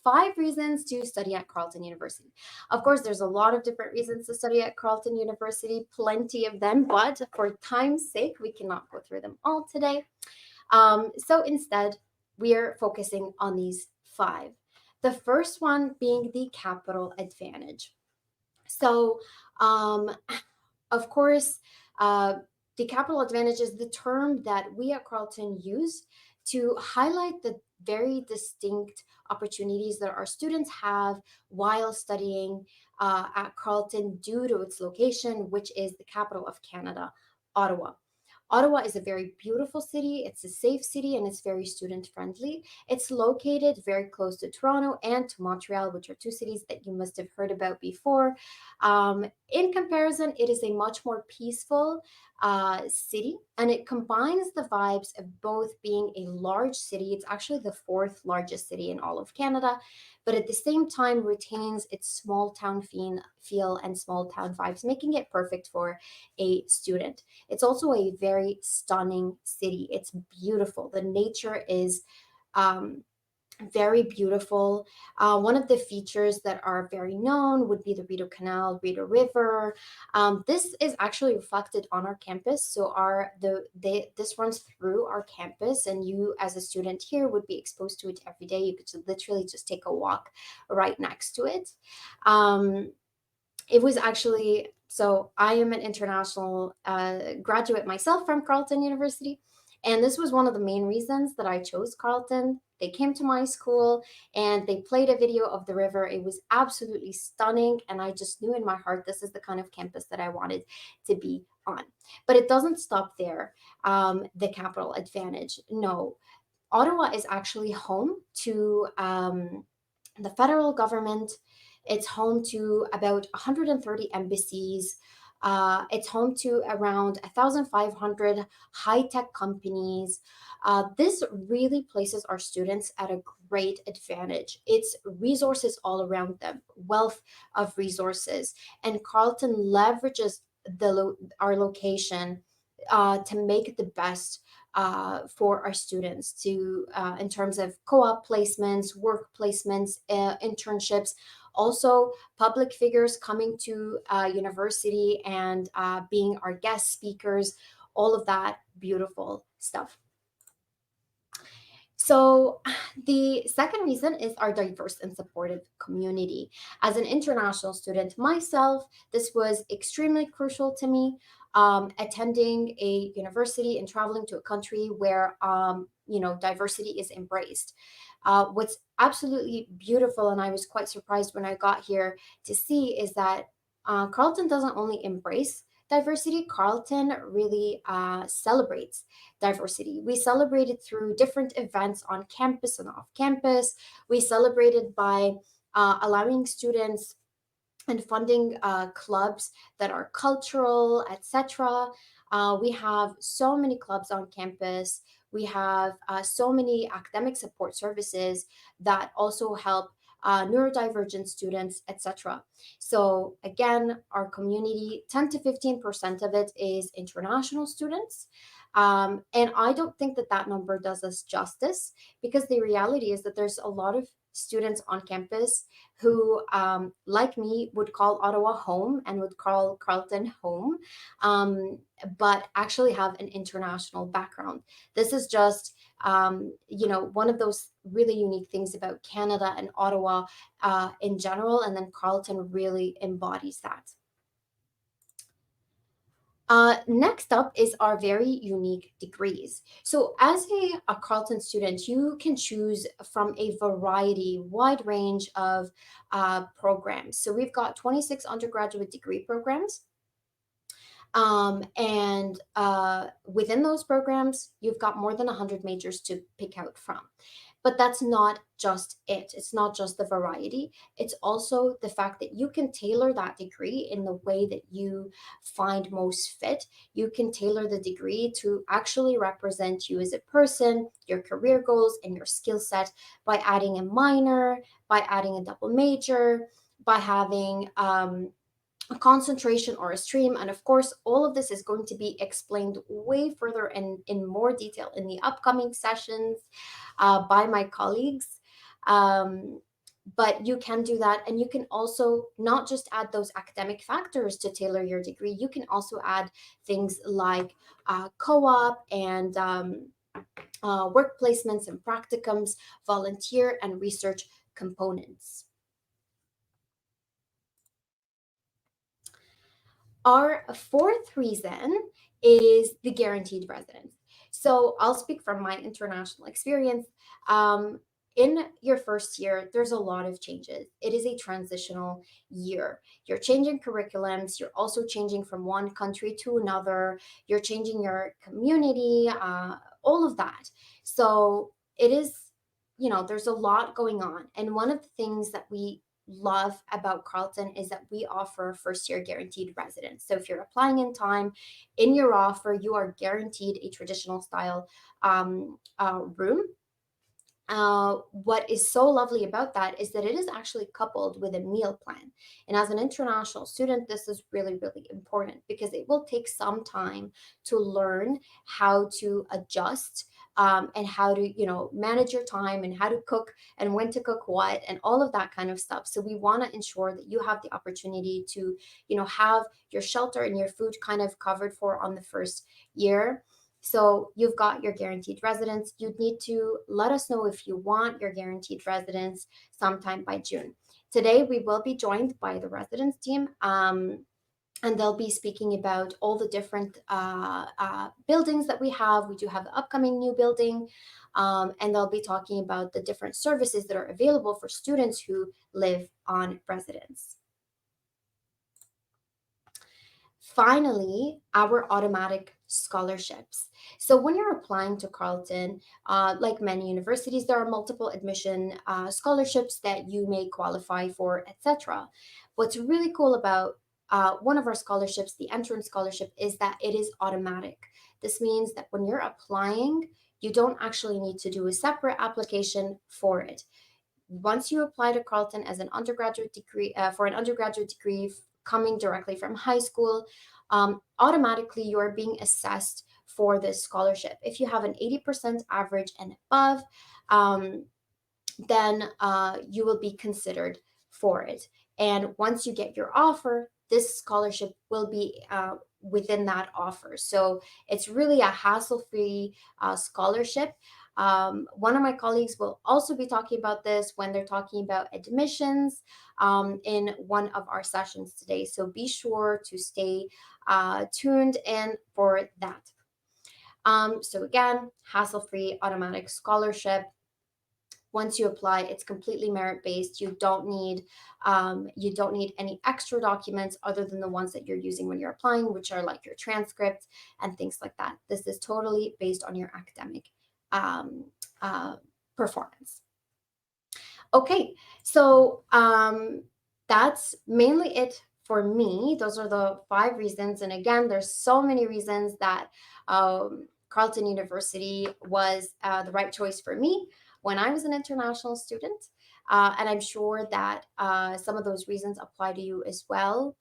5 reasons to study at Carleton University. Of course, there's a lot of different reasons to study at Carleton University, plenty of them, but for time's sake, we cannot go through them all today. So instead, we're focusing on these 5. The first one being the capital advantage. So, um, of course, uh, the capital advantage is the term that we at Carleton use to highlight the very distinct opportunities that our students have while studying at Carleton due to its location, which is the capital of Canada, Ottawa. Ottawa is a very beautiful city. It's a safe city and it's very student friendly. It's located very close to Toronto and to Montreal, which are 2 cities that you must have heard about before. In comparison, it is a much more peaceful city, and it combines the vibes of both being a large city. It's actually the 4th largest city in all of Canada, but at the same time retains its small town feel and small town vibes, making it perfect for a student. It's also a very stunning city. It's beautiful. The nature is um, very beautiful. One of the features that are very known would be the Rideau Canal, Rideau River. This is actually reflected on our campus. So this runs through our campus, and you as a student here would be exposed to it every day. You could literally just take a walk right next to it. Um, it was actually so I am an international graduate myself from Carleton University, and this was one of the main reasons that I chose Carleton. They came to my school and they played a video of the river. It was absolutely stunning, and I just knew in my heart this is the kind of campus that I wanted to be on. But it doesn't stop there. The capital advantage. No, Ottawa is actually home to the federal government. It's home to about 130 embassies. It's home to around 1,500 high tech companies. This really places our students at a great advantage. It's resources all around them, wealth of resources, and Carleton leverages our location to make the best for our students to in terms of co-op placements, work placements, internships, also public figures coming to university and being our guest speakers, all of that beautiful stuff. So, the second reason is our diverse and supportive community. As an international student myself, this was extremely crucial to me. Attending a university and traveling to a country where diversity is embraced. What's absolutely beautiful, and I was quite surprised when I got here to see, is that Carleton doesn't only embrace diversity. Carleton really celebrates diversity. We celebrate it through different events on campus and off campus. We celebrate it by allowing students and funding clubs that are cultural, etc. We have so many clubs on campus. We have so many academic support services that also help neurodivergent students, etc. So again, our community, 10 to 15% of it is international students. And I don't think that that number does us justice, because the reality is that there's a lot of students on campus who, like me, would call Ottawa home and would call Carleton home, but actually have an international background. This is just, one of those really unique things about Canada and Ottawa in general, and then Carleton really embodies that. Next up is our very unique degrees. So, as a Carleton student, you can choose from a wide range of programs. So, we've got 26 undergraduate degree programs. And within those programs, you've got more than 100 majors to pick out from. But that's not just it. It's not just the variety. It's also the fact that you can tailor that degree in the way that you find most fit. You can tailor the degree to actually represent you as a person, your career goals, and your skill set by adding a minor, by adding a double major, by having a concentration or a stream. And of course, all of this is going to be explained way further and in more detail in the upcoming sessions by my colleagues. Um, But you can do that, and you can also not just add those academic factors to tailor your degree. You can also add things like co-op and work placements and practicums, volunteer and research components. Our fourth reason is the guaranteed residence. So I'll speak from my international experience. Um, in your first year, there's a lot of changes. It is a transitional year. You're changing curriculums. You're also changing from one country to another. You're changing your community, all of that. So it is, there's a lot going on. And one of the things that we love about Carleton is that we offer first year guaranteed residence. So if you're applying in time, in your offer, you are guaranteed a traditional style room. What is so lovely about that is that it is actually coupled with a meal plan. And as an international student, this is really, really important because it will take some time to learn how to adjust and how to, manage your time and how to cook and when to cook what and all of that kind of stuff. So we want to ensure that you have the opportunity to, have your shelter and your food kind of covered for on the first year. So you've got your guaranteed residence. You'd need to let us know if you want your guaranteed residence sometime by June. Today, we will be joined by the residence team. And they'll be speaking about all the different buildings that we have. We do have the upcoming new building, and they'll be talking about the different services that are available for students who live on residence. Finally, our automatic scholarships. So when you're applying to Carleton, like many universities, there are multiple admission scholarships that you may qualify for, etc. What's really cool about one of our scholarships, the entrance scholarship, is that it is automatic. This means that when you're applying, you don't actually need to do a separate application for it. Once you apply to Carleton as an undergraduate degree, for an undergraduate degree coming directly from high school, automatically you are being assessed for this scholarship. If you have an 80% average and above, then you will be considered for it. And once you get your offer, this scholarship will be within that offer. So it's really a hassle-free scholarship. One of my colleagues will also be talking about this when they're talking about admissions in one of our sessions today. So be sure to stay tuned in for that. So again, hassle-free automatic scholarship. Once you apply, it's completely merit-based. You don't need any extra documents other than the ones that you're using when you're applying, which are like your transcripts and things like that. This is totally based on your academic performance. Okay, so that's mainly it for me. Those are the 5 reasons. And again, there's so many reasons that Carleton University was the right choice for me when I was an international student. And I'm sure that some of those reasons apply to you as well.